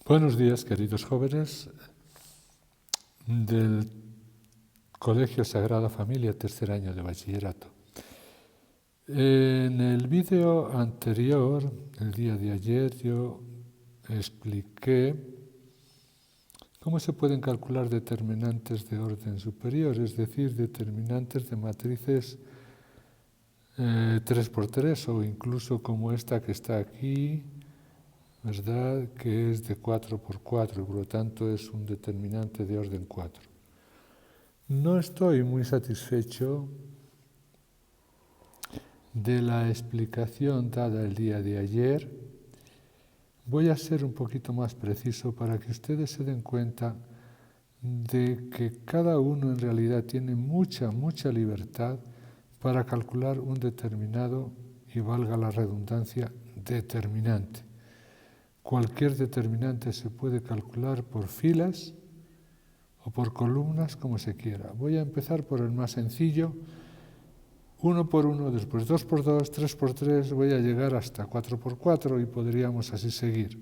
Buenos días, queridos jóvenes del Colegio Sagrada Familia, tercer año de bachillerato. En el vídeo anterior, el día de ayer, yo expliqué cómo se pueden calcular determinantes de orden superior, es decir, determinantes de matrices 3×3 o incluso como esta que está aquí, ¿verdad?, que es de 4×4, por lo tanto es un determinante de orden 4. No estoy muy satisfecho de la explicación dada el día de ayer. Voy a ser un poquito más preciso para que ustedes se den cuenta de que cada uno en realidad tiene mucha libertad para calcular un determinado, y valga la redundancia, determinante. Cualquier determinante se puede calcular por filas o por columnas, como se quiera. Voy a empezar por el más sencillo, 1×1, después 2×2, 3×3, voy a llegar hasta 4×4 y podríamos así seguir.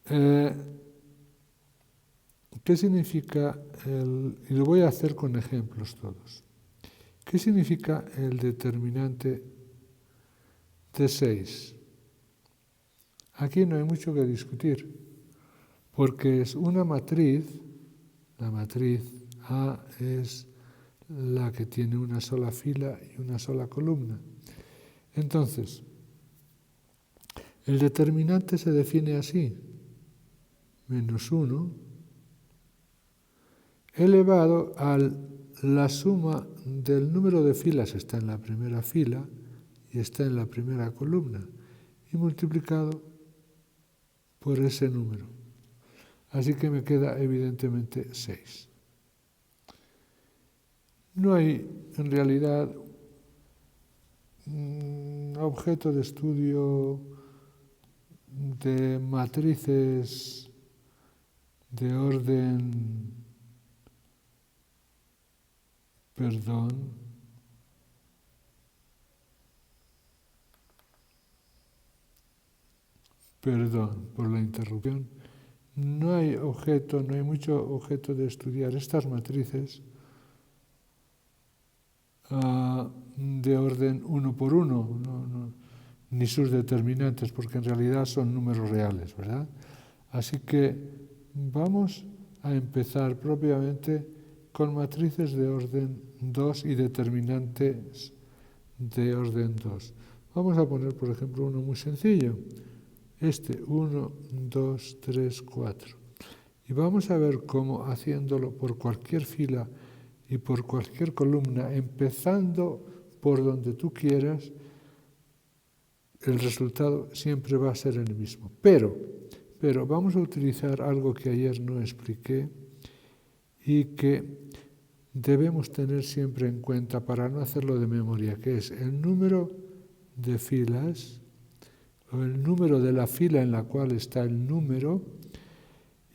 ¿Qué significa y lo voy a hacer con ejemplos todos. ¿Qué significa el determinante de 6? Aquí no hay mucho que discutir, porque es una matriz. La matriz A es la que tiene una sola fila y una sola columna. Entonces, el determinante se define así: -1 elevado a la suma del número de filas, está en la primera fila y está en la primera columna, y multiplicado por ese número. Así que me queda evidentemente 6. No hay en realidad objeto de estudio de matrices de orden, perdón por la interrupción. No hay mucho objeto de estudiar estas matrices de orden 1×1, ni sus determinantes, porque en realidad son números reales, ¿verdad? Así que vamos a empezar propiamente con matrices de orden 2 y determinantes de orden 2. Vamos a poner, por ejemplo, uno muy sencillo. 1, 2, 3, 4. Y vamos a ver cómo, haciéndolo por cualquier fila y por cualquier columna, empezando por donde tú quieras, el resultado siempre va a ser el mismo. Pero vamos a utilizar algo que ayer no expliqué y que debemos tener siempre en cuenta para no hacerlo de memoria, que es el número de filas, o el número de la fila en la cual está el número,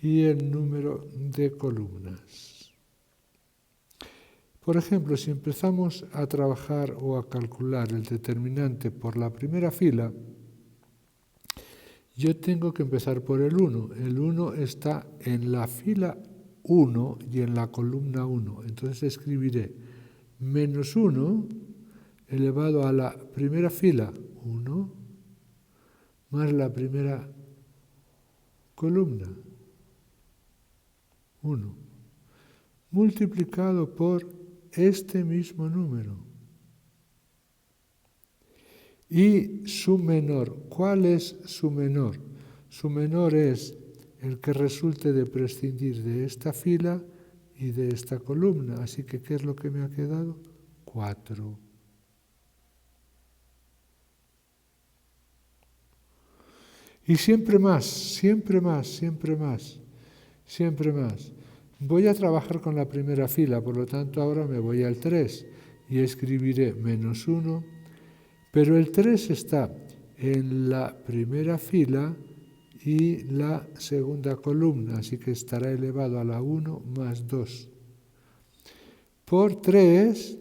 y el número de columnas. Por ejemplo, si empezamos a trabajar o a calcular el determinante por la primera fila, yo tengo que empezar por el 1. El 1 está en la fila 1 y en la columna 1. Entonces escribiré -1 elevado a la primera fila, 1, más la primera columna, 1, multiplicado por este mismo número. Y su menor. ¿Cuál es su menor? Su menor es el que resulte de prescindir de esta fila y de esta columna. Así que, ¿qué es lo que me ha quedado? 4. Y siempre más, siempre más, siempre más, siempre más. Voy a trabajar con la primera fila, por lo tanto ahora me voy al 3 y escribiré -1, pero el 3 está en la primera fila y la segunda columna, así que estará elevado a la 1 más 2. Por 3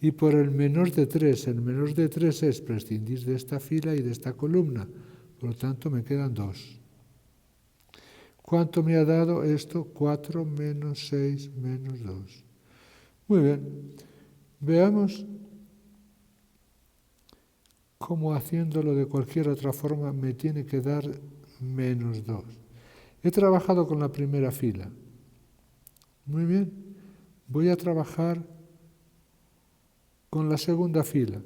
y por el menor de 3. El menor de 3 es prescindir de esta fila y de esta columna. Por lo tanto, me quedan 2. ¿Cuánto me ha dado esto? 4 menos 6 menos 2. Muy bien. Veamos cómo haciéndolo de cualquier otra forma me tiene que dar menos 2. He trabajado con la primera fila. Muy bien. Voy a trabajar con la segunda fila.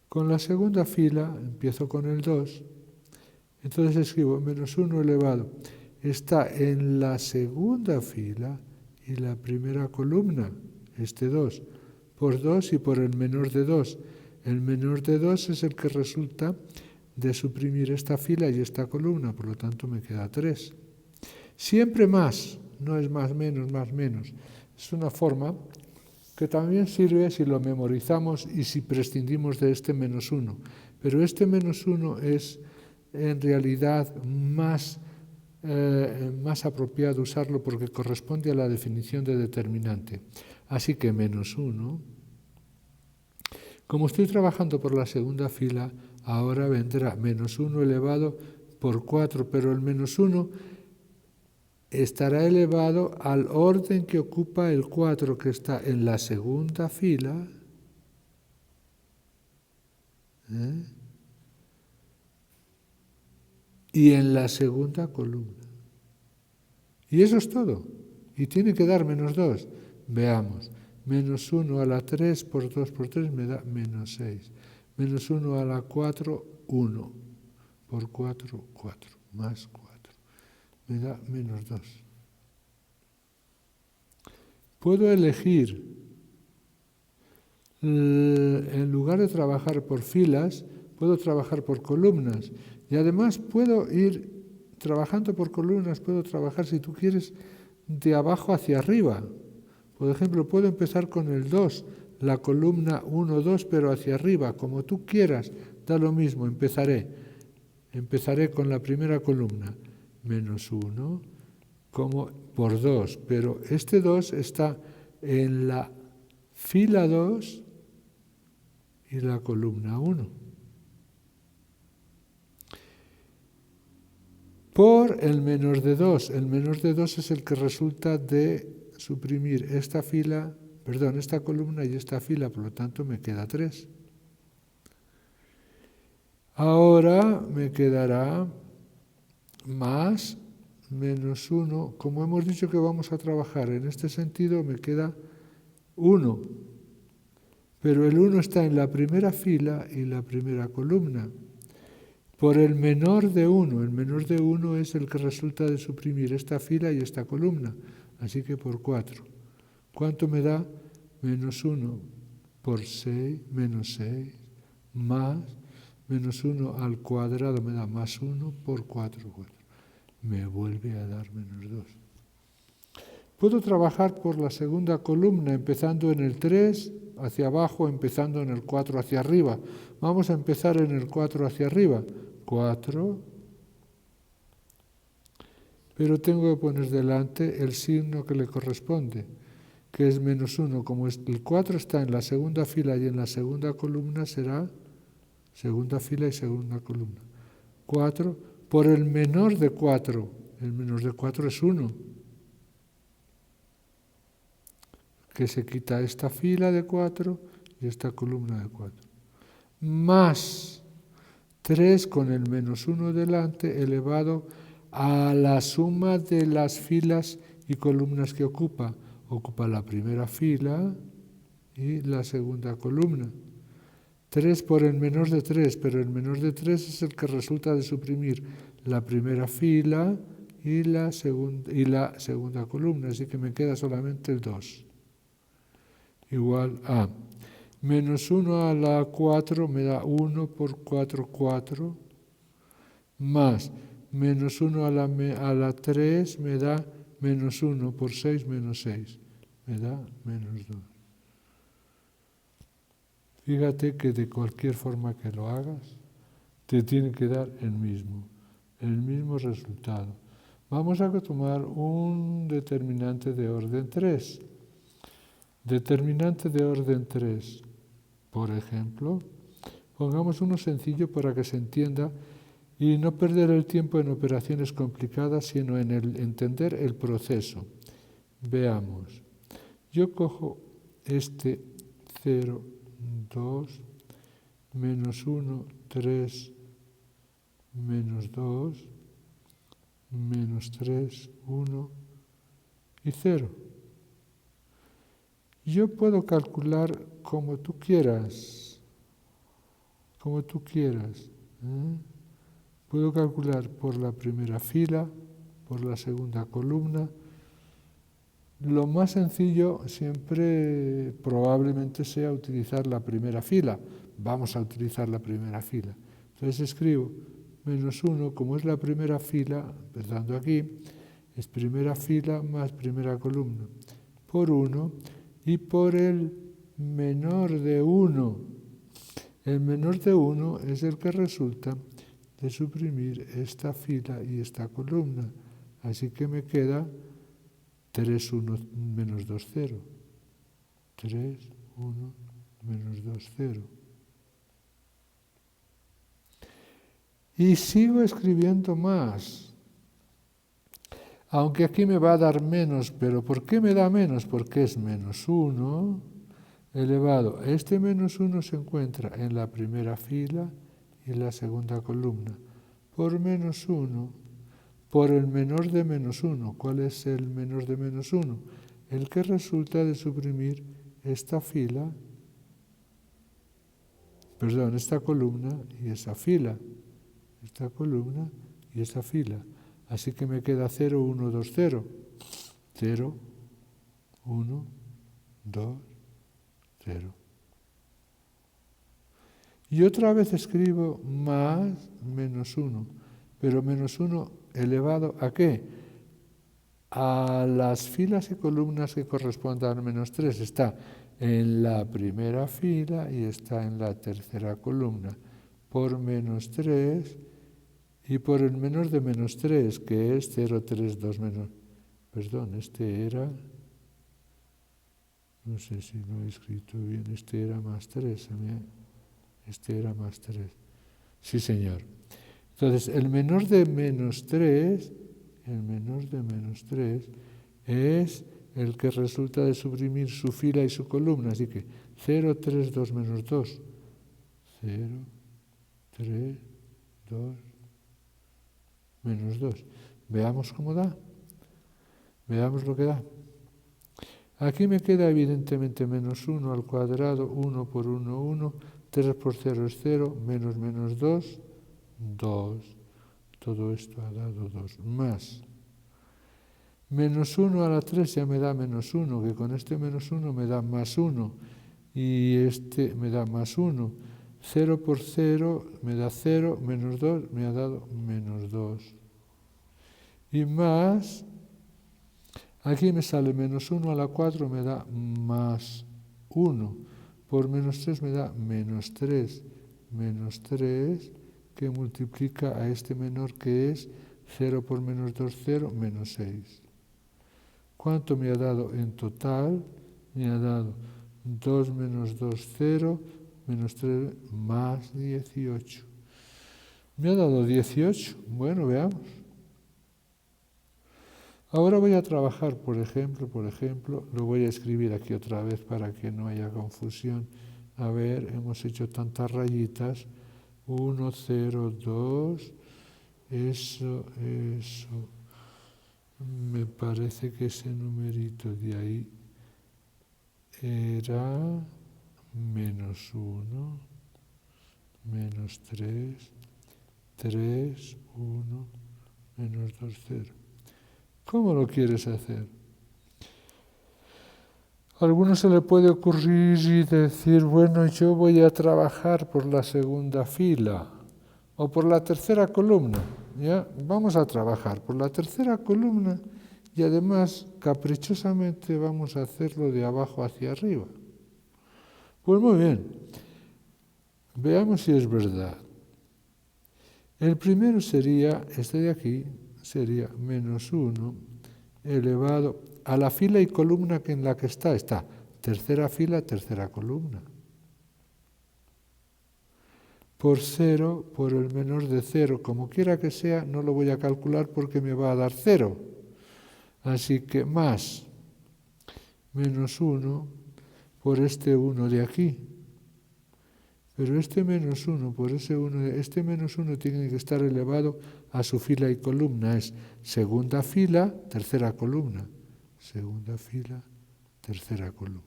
Con la segunda fila empiezo con el 2. Entonces escribo menos 1 elevado. Está en la segunda fila y la primera columna, este 2, por 2 y por el menor de 2. El menor de 2 es el que resulta de suprimir esta fila y esta columna, por lo tanto me queda 3. Siempre más, no es más menos, más menos. Es una forma que también sirve si lo memorizamos y si prescindimos de este menos 1. Pero este menos 1 es en realidad más apropiado usarlo porque corresponde a la definición de determinante. Así que menos 1, como estoy trabajando por la segunda fila, ahora vendrá menos 1 elevado por 4, pero el menos 1 estará elevado al orden que ocupa el 4, que está en la segunda fila, y en la segunda columna. Y eso es todo. Y tiene que dar menos 2. Veamos. Menos 1 a la 3 por 2 por 3 me da menos 6. Menos 1 a la 4, 1. Por 4, 4. Más 4. Me da menos 2. Puedo elegir, en lugar de trabajar por filas, puedo trabajar por columnas. Y además puedo ir trabajando por columnas, puedo trabajar, si tú quieres, de abajo hacia arriba. Por ejemplo, puedo empezar con el 2, la columna 1, 2, pero hacia arriba, como tú quieras, da lo mismo, empezaré con la primera columna, menos 1, como por 2, pero este 2 está en la fila 2 y la columna 1. Por el menor de 2. El menor de 2 es el que resulta de suprimir esta columna y esta fila, por lo tanto me queda 3. Ahora me quedará más menos 1. Como hemos dicho que vamos a trabajar en este sentido, me queda 1. Pero el 1 está en la primera fila y la primera columna. Por el menor de 1. El menor de 1 es el que resulta de suprimir esta fila y esta columna. Así que por 4. ¿Cuánto me da? Menos 1 por 6, menos 6, más menos 1 al cuadrado me da más 1 por 4. Me vuelve a dar menos 2. Puedo trabajar por la segunda columna, empezando en el 3 hacia abajo, empezando en el 4 hacia arriba. Vamos a empezar en el 4 hacia arriba. 4, pero tengo que poner delante el signo que le corresponde, que es menos 1. Como el 4 está en la segunda fila y en la segunda columna, será segunda fila y segunda columna. 4 por el menor de 4. El menor de 4 es 1. Que se quita esta fila de 4 y esta columna de 4. Más 3 con el menos 1 delante elevado a la suma de las filas y columnas que ocupa. Ocupa la primera fila y la segunda columna. 3 por el menor de 3, pero el menor de 3 es el que resulta de suprimir la primera fila y la segunda columna, así que me queda solamente el 2. Igual a menos 1 a la 4 me da 1 por 4, 4, más menos 1 a la 3 me da menos 1 por 6, menos 6, me da menos 2. Fíjate que de cualquier forma que lo hagas, te tiene que dar el mismo resultado. Vamos a tomar un determinante de orden 3. Determinante de orden 3. Por ejemplo, pongamos uno sencillo para que se entienda y no perder el tiempo en operaciones complicadas, sino en entender el proceso. Veamos. Yo cojo este 0, 2, menos 1, 3, menos 2, menos 3, 1 y 0. Yo puedo calcular como tú quieras, Puedo calcular por la primera fila, por la segunda columna. Lo más sencillo siempre probablemente sea utilizar la primera fila. Vamos a utilizar la primera fila. Entonces escribo menos 1, como es la primera fila, empezando aquí, es primera fila más primera columna, por 1 y por el menor de 1. El menor de 1 es el que resulta de suprimir esta fila y esta columna. Así que me queda 3, 1, menos 2, 0. 3, 1, menos 2, 0. Y sigo escribiendo más. Aunque aquí me va a dar menos, pero ¿por qué me da menos? Porque es menos 1 elevado. Este menos 1 se encuentra en la primera fila y en la segunda columna. Por menos 1, por el menor de menos 1. ¿Cuál es el menor de menos 1? El que resulta de suprimir esta fila, esta columna y esa fila. Esta columna y esa fila. Así que me queda 0, 1, 2, 0. 0, 1, 2, 0. Y otra vez escribo más menos 1. Pero menos 1 elevado ¿a qué? A las filas y columnas que correspondan a menos 3. Está en la primera fila y está en la tercera columna. Por menos 3 y por el menor de menos 3, que es 0, 3, 2 menos. Perdón, este era, no sé si lo he escrito bien, este era más 3, este era más 3. Sí, señor. Entonces, el menor de menos 3 es el que resulta de suprimir su fila y su columna. Así que 0, 3, 2 menos 2. 0, 3, 2, menos 2. Veamos cómo da. Veamos lo que da. Aquí me queda evidentemente menos 1 al cuadrado, 1 por 1, 1, 3 por 0 es 0, menos menos 2, 2. Todo esto ha dado 2. Más. Menos 1 a la 3 ya me da menos 1, que con este menos 1 me da más 1. Y este me da más 1. 0 por 0 me da 0, menos 2 me ha dado menos 2. Y más, aquí me sale menos 1 a la 4 me da más 1. Por menos 3 me da menos 3. Menos 3 que multiplica a este menor que es 0 por menos 2, 0, menos 6. ¿Cuánto me ha dado en total? Me ha dado 2 menos 2, 0, menos 3, más 18. Me ha dado 18. Bueno, veamos. Ahora voy a trabajar, por ejemplo, lo voy a escribir aquí otra vez para que no haya confusión. A ver, hemos hecho tantas rayitas. 1, 0, 2, eso. Me parece que ese numerito de ahí era menos 1, menos 3, 3, 1, menos 2, 0. ¿Cómo lo quieres hacer? A alguno se le puede ocurrir y decir, bueno, yo voy a trabajar por la segunda fila o por la tercera columna. ¿Ya? Vamos a trabajar por la tercera columna y además caprichosamente vamos a hacerlo de abajo hacia arriba. Pues muy bien, veamos si es verdad. El primero sería, este de aquí, sería menos 1 elevado a la fila y columna que en la que está tercera fila, tercera columna. por 0 por el menor de 0. Como quiera que sea, no lo voy a calcular porque me va a dar 0. Así que más menos 1 por este 1 de aquí. Pero este menos 1 por ese 1, este menos 1 tiene que estar elevado a su fila y columna. Es segunda fila, tercera columna. Segunda fila, tercera columna.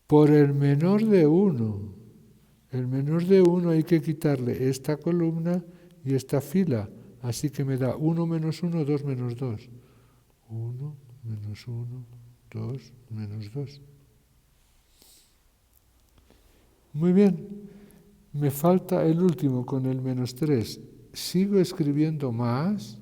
Por el menor de 1. El menor de 1 hay que quitarle esta columna y esta fila. Así que me da 1 menos 1, 2 menos 2. 1 menos 1, 2 menos 2. Muy bien, me falta el último con el menos 3. Sigo escribiendo más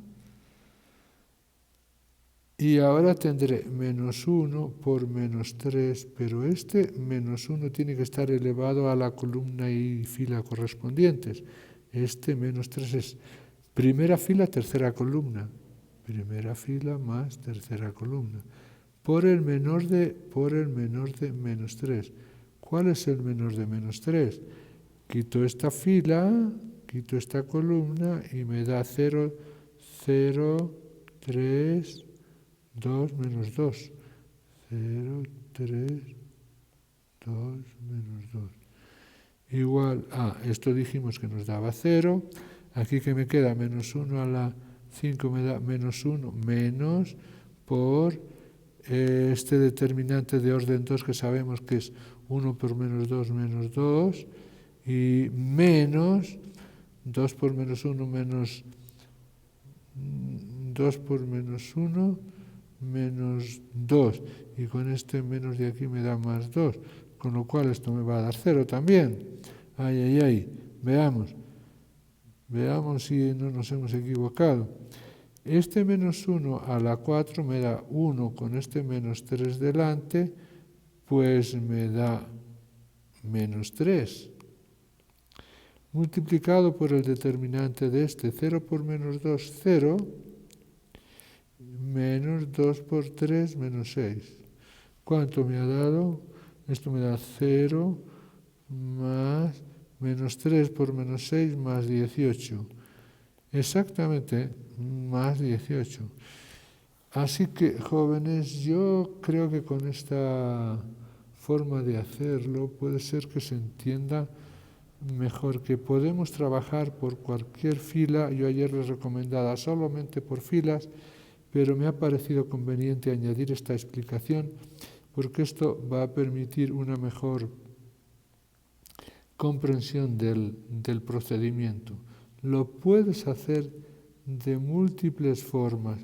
y ahora tendré menos 1 por menos 3, pero este menos 1 tiene que estar elevado a la columna y fila correspondientes. Este menos 3 es primera fila, tercera columna. Primera fila más tercera columna. Por el menor de menos 3. ¿Cuál es el menor de menos 3? Quito esta fila, quito esta columna y me da 0, 0, 3, 2 menos 2. 0, 3, 2 menos 2. Igual a, esto dijimos que nos daba 0. Aquí que me queda menos 1 a la 5 me da menos 1 menos por este determinante de orden 2 que sabemos que es 1 por menos 2 y menos 2 por menos 1 menos 2 por menos 1 menos 2 y con este menos de aquí me da más 2, con lo cual esto me va a dar 0 también. Veamos si no nos hemos equivocado. Este menos 1 a la 4 me da 1 con este menos 3 delante, pues me da menos 3. Multiplicado por el determinante de este, 0 por menos 2, 0, menos 2 por 3, menos 6. ¿Cuánto me ha dado? Esto me da 0 más menos 3 por menos 6 más 18. Exactamente, más 18. Así que, jóvenes, yo creo que con esta forma de hacerlo puede ser que se entienda mejor, que podemos trabajar por cualquier fila. Yo ayer les recomendaba solamente por filas, pero me ha parecido conveniente añadir esta explicación porque esto va a permitir una mejor comprensión del procedimiento. Lo puedes hacer de múltiples formas.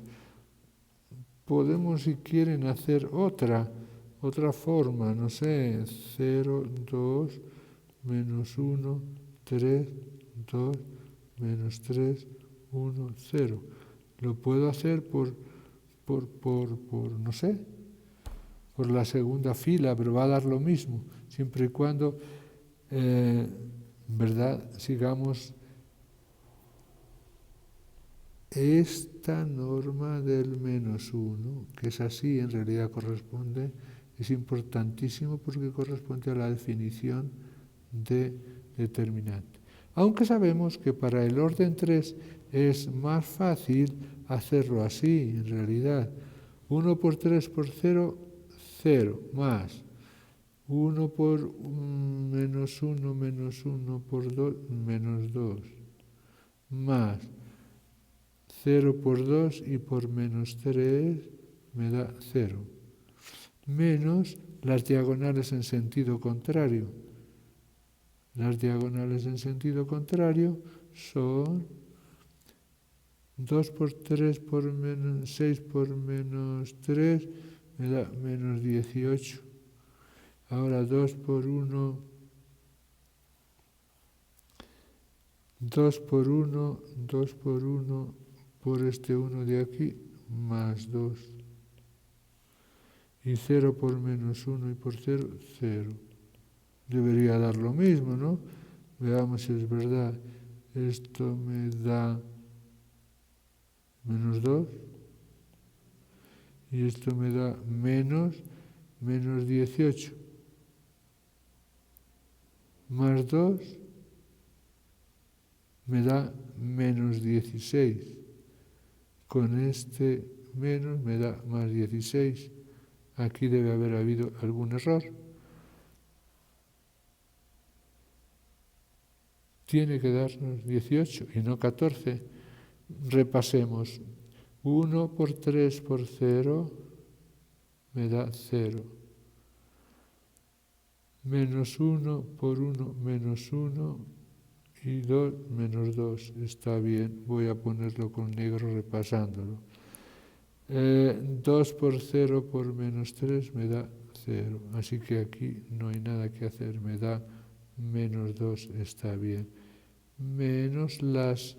Podemos, si quieren, hacer otra forma, no sé, 0, 2, menos 1, 3, 2, menos 3, 1, 0. Lo puedo hacer por no sé, por la segunda fila, pero va a dar lo mismo, siempre y cuando, ¿verdad?, sigamos esta norma del menos 1, que es así, en realidad corresponde, es importantísimo porque corresponde a la definición de determinante. Aunque sabemos que para el orden 3 es más fácil hacerlo así, en realidad. 1 por 3 por 0, 0, más 1 por menos 1 por 2, menos 2, más 0 por 2 y por menos 3 me da 0, menos las diagonales en sentido contrario. Las diagonales en sentido contrario son 2 por 3 por menos 6 por menos 3 me da menos 18. Ahora 2 por 1, 2 por 1, 2 por 1 por este 1 de aquí, más 2. Y 0 por menos 1 y por 0, 0. Debería dar lo mismo, ¿no? Veamos si es verdad. Esto me da menos 2 y esto me da menos 18. Más 2 me da menos 16. Con este menos me da más 16. Aquí debe haber habido algún error. Tiene que darnos 18 y no 14. Repasemos. 1 por 3 por 0 me da 0. Menos 1 por 1 menos 1 y 2 menos 2. Está bien, voy a ponerlo con negro repasándolo. 2 por 0 por menos 3 me da 0. Así que aquí no hay nada que hacer, me da menos 2, está bien. Menos las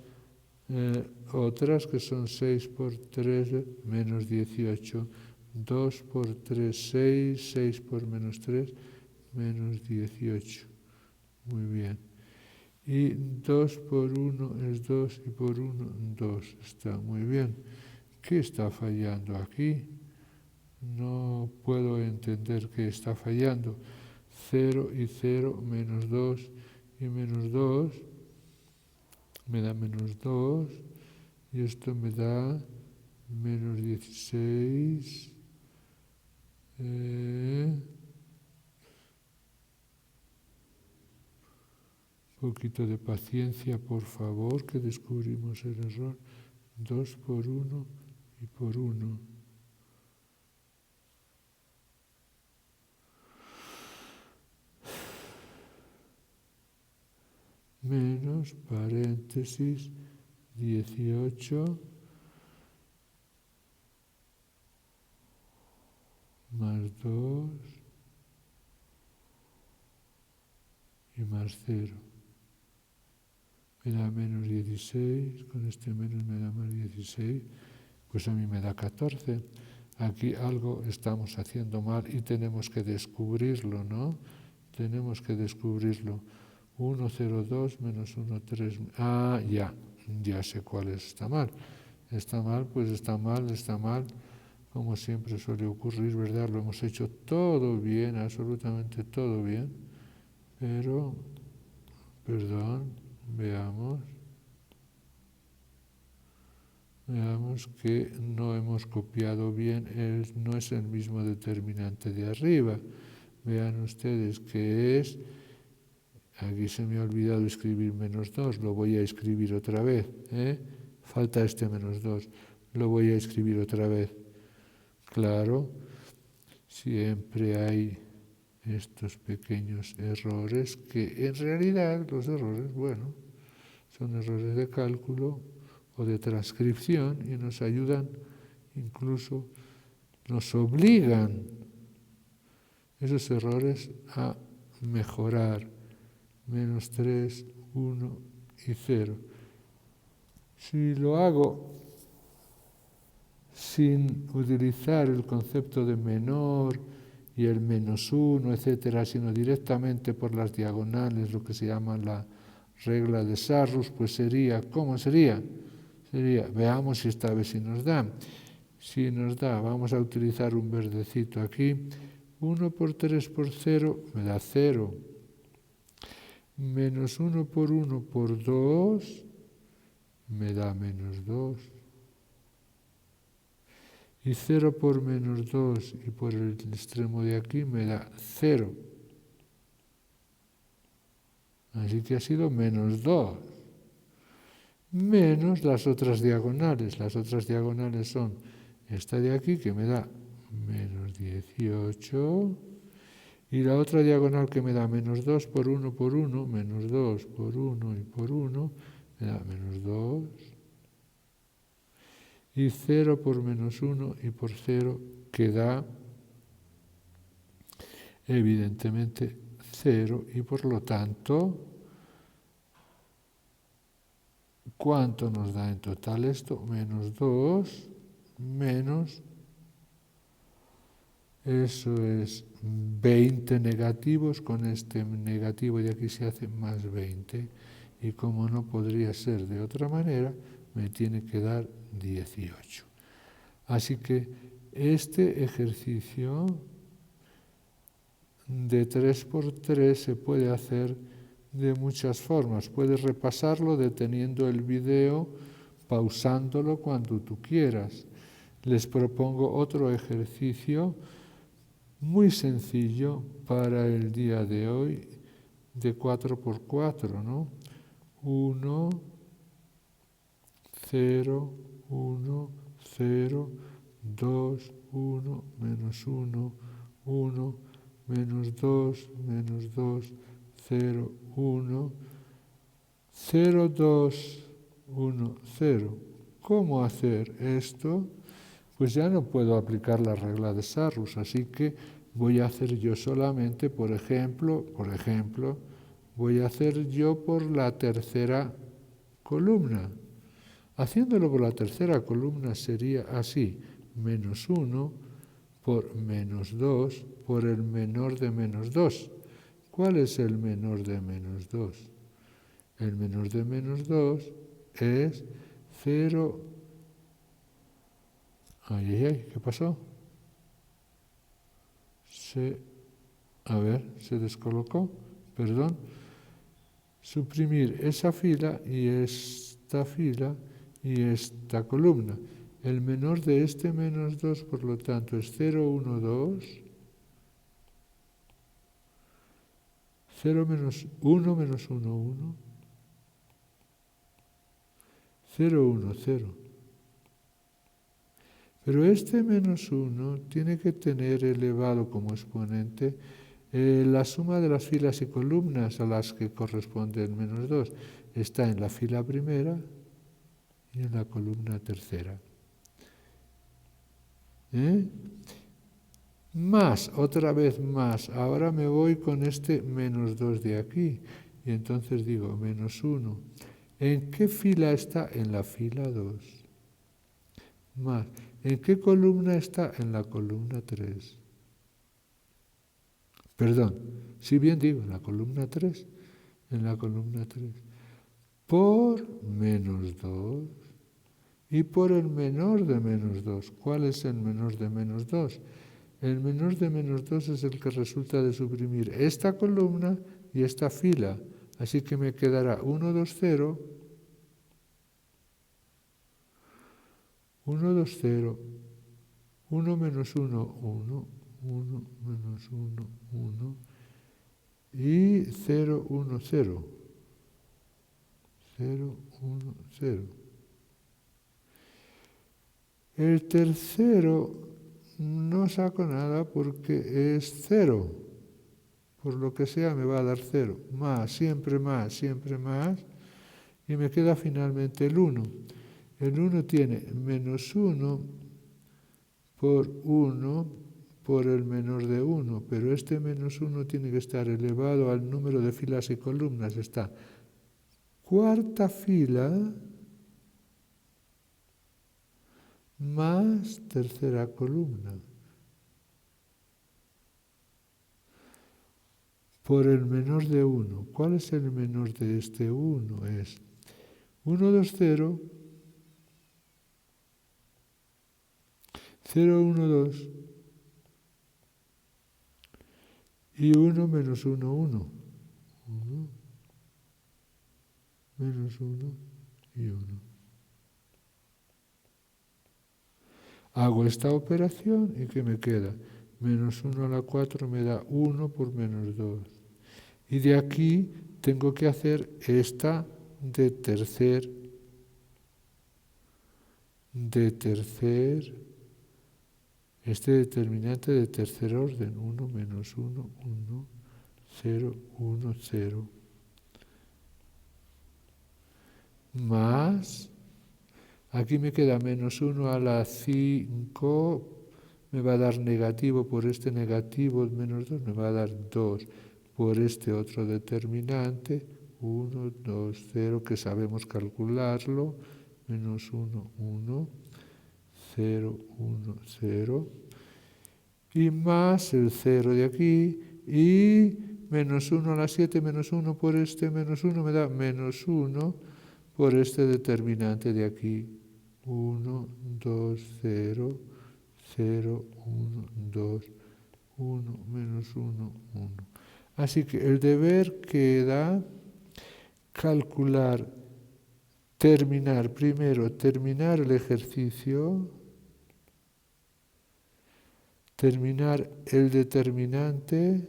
otras que son 6 por 3 menos 18. 2 por 3, 6, 6 por menos 3, menos 18. Muy bien. Y 2 por 1 es 2 y por 1, 2. Está muy bien. ¿Qué está fallando aquí? No puedo entender qué está fallando. 0 y 0, menos 2 y menos 2, me da menos 2, y esto me da menos 16. Un poquito de paciencia, por favor, que descubrimos el error. 2 por 1 y por 1. Menos, paréntesis, 18 más 2 y más 0. Me da menos 16, con este menos me da más 16, pues a mí me da 14. Aquí algo estamos haciendo mal y tenemos que descubrirlo, ¿no? Tenemos que descubrirlo. 1, 0, 2, menos 1, 3. Ah, ya sé cuál está mal. Está mal, pues está mal, como siempre suele ocurrir, ¿verdad? Lo hemos hecho todo bien, absolutamente todo bien, pero, perdón, veamos que no hemos copiado bien, no es el mismo determinante de arriba. Vean ustedes que es, aquí se me ha olvidado escribir menos 2, lo voy a escribir otra vez, falta este menos 2, lo voy a escribir otra vez. Claro, siempre hay estos pequeños errores que en realidad los errores, bueno, son errores de cálculo o de transcripción y nos ayudan, incluso nos obligan esos errores a mejorar. Menos 3, 1 y 0. Si lo hago sin utilizar el concepto de menor y el menos 1, etcétera, sino directamente por las diagonales, lo que se llama la regla de Sarrus, pues sería, ¿cómo sería? Veamos si esta vez si nos da. Si nos da, vamos a utilizar un verdecito aquí. 1 por 3 por 0 me da 0. Menos 1 por 1 por 2 me da menos 2. Y 0 por menos 2 y por el extremo de aquí me da 0. Así que ha sido menos 2. Menos las otras diagonales. Las otras diagonales son esta de aquí que me da menos 18. Y la otra diagonal que me da menos 2 por 1 por 1, menos 2 por 1 y por 1, me da menos 2. Y 0 por menos 1 y por 0, que da evidentemente 0. Y por lo tanto, ¿cuánto nos da en total esto? Menos 2, menos, eso es 20 negativos, con este negativo de aquí se hace más 20. Y como no podría ser de otra manera, me tiene que dar 18. Así que este ejercicio de 3 por 3 se puede hacer de muchas formas. Puedes repasarlo deteniendo el video, pausándolo cuando tú quieras. Les propongo otro ejercicio muy sencillo para el día de hoy, de 4×4, ¿no? 1, 0, 1, 0, 2, 1, menos 1, 1, menos 2, menos 2, 0, 1, 0, 2, 1, 0. ¿Cómo hacer esto? Pues ya no puedo aplicar la regla de Sarrus, así que voy a hacer yo solamente, por ejemplo, voy a hacer yo por la tercera columna. Haciéndolo por la tercera columna sería así, menos 1 por menos 2 por el menor de menos 2. ¿Cuál es el menor de menos 2? El menor de menos 2 es 0. ¿Qué pasó? Se descolocó, perdón. Suprimir esa fila y esta columna. El menor de este menos 2, por lo tanto, es 0, 1, 2. 0 menos 1 menos 1, 1. 0, 1, 0. Pero este menos 1 tiene que tener elevado como exponente la suma de las filas y columnas a las que corresponde el menos 2. Está en la fila primera y en la columna tercera. Más, otra vez más. Ahora me voy con este menos 2 de aquí. Y entonces digo menos 1. ¿En qué fila está? En la fila 2. Más. ¿En qué columna está? En la columna 3. Perdón, si bien digo, en la columna 3. En la columna 3. Por menos 2 y por el menor de menos 2. ¿Cuál es el menor de menos 2? El menor de menos 2 es el que resulta de suprimir esta columna y esta fila. Así que me quedará 1, 2, 0, 1, 2, 0, 1 menos 1, 1, 1 menos 1, 1 y 0, 1, 0. 0, 1, 0. El tercero no saco nada porque es 0. Por lo que sea me va a dar 0. Más, siempre más, y me queda finalmente el 1. El 1 tiene menos 1 por 1 por el menor de 1, pero este menos 1 tiene que estar elevado al número de filas y columnas. Está cuarta fila más tercera columna. Por el menor de 1. ¿Cuál es el menor de este 1? Es 1, 2, 0, 0, 1, 2 y 1 menos 1, 1. 1 menos 1 y 1. Hago esta operación y ¿qué me queda? Menos 1 a la 4 me da 1 por menos 2. Y de aquí tengo que hacer esta de tercer, este determinante de tercer orden, 1 menos 1, 1, 0, 1, 0. Más, aquí me queda menos 1 a la 5, me va a dar negativo por este negativo, menos 2, me va a dar 2 por este otro determinante, 1, 2, 0, que sabemos calcularlo, menos 1, 1, 0, 1, 0, y más el 0 de aquí, y menos 1 a la 7, menos 1 por este menos 1 me da menos 1 por este determinante de aquí, 1, 2, 0, 0, 1, 2, 1, menos 1, 1. Así que el deber queda calcular, primero terminar el ejercicio, terminar el determinante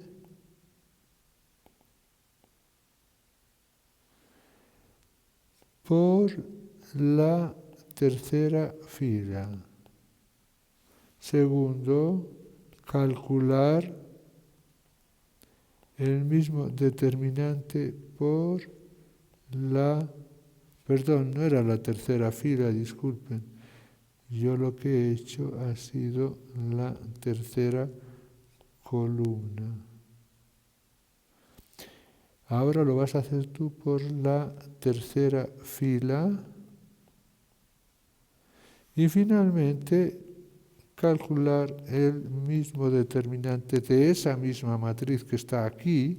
por la tercera fila. Segundo, calcular el mismo determinante por la... Perdón, no era la tercera fila, disculpen. Yo lo que he hecho ha sido la tercera columna. Ahora lo vas a hacer tú por la tercera fila. Y finalmente, calcular el mismo determinante de esa misma matriz que está aquí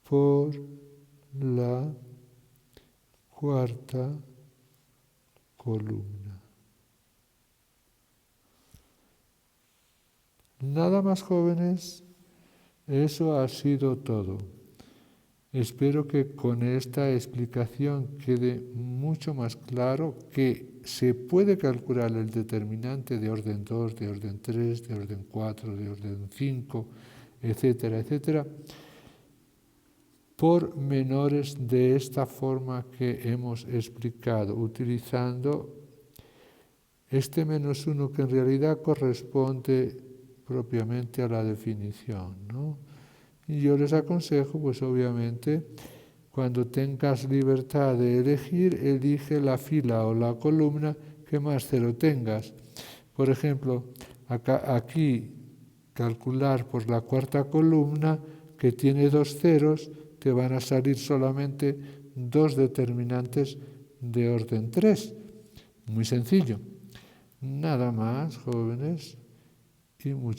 por la cuarta columna. Nada más, jóvenes, eso ha sido todo. Espero que con esta explicación quede mucho más claro que se puede calcular el determinante de orden 2, de orden 3, de orden 4, de orden 5, etcétera, etcétera, por menores de esta forma que hemos explicado, utilizando este -1 que en realidad corresponde propiamente a la definición, ¿no? Y yo les aconsejo, pues obviamente, cuando tengas libertad de elegir, elige la fila o la columna que más cero tengas. Por ejemplo, aquí calcular por la cuarta columna que tiene 2 ceros, te van a salir solamente 2 determinantes de orden 3. Muy sencillo. Nada más, jóvenes, y mucho.